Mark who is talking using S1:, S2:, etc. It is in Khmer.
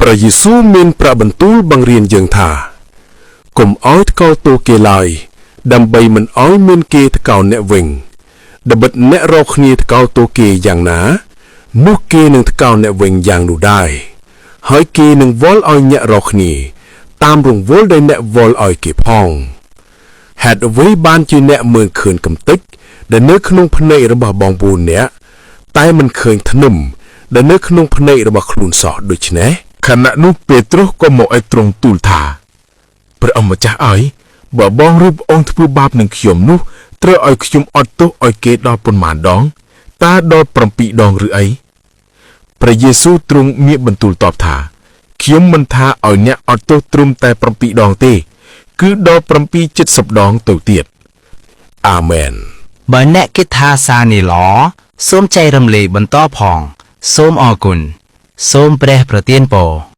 S1: ព្រះយេស៊ូវមានប្រាប់បន្ទូលបង្រៀនយើងថាកុំឲ្យថ្កោលទោសគេឡើយដើម្បីមិនឲ្យមានគេថ្កោលអ្នកវិញដបិតអ្នករកគ្នាថ្កោលទោសគេយ៉ាងណានោះគេនឹងថ្កោលអ្នកវិញយ៉ាងនោះដែរហើយគេនឹងវាល់ឲ្យអ្នករកគ្នាតាមរង្វល់ដែលអ្នកវាល់ឲ្យគេផងហេតុអ្វីបានជាអ្នកមើលឃើញកំទេចដែលនៅក្នុងភ្នែករបស់បងប្អូនអ្នកតែមិនឃើញធ្នឹមដែលនៅក្នុងភ្នែករបស់ខ្លួនសោះដូច្នេះខណៈនោះពេត្រុសក៏មកឲ្យទ្រង់ទូលថាព្រះអង្គម្ចាស់អើយបើបងឬប្អូនធ្វើបាបនឹងខ្ញុំនោះត្រូវឲ្យខ្ញុំអត់ទោសឲ្យគេដល់ប៉ុន្មានដងតើដល់7 ដងឬអីព្រះយេស៊ូវទ្រង់មានបន្ទូលតបថាខ្ញុំមិនថាឲ្យអ្នកអត់ទោសត្រឹមតែ7 ដងទេគឺដល់770 ដងទៅទៀតអាមែន
S2: បើអ្នកគិតថាសារនេះល្អសូមចែករំលែកបន្តផងសូមអរគុណសូមព្រះប្រទានពរ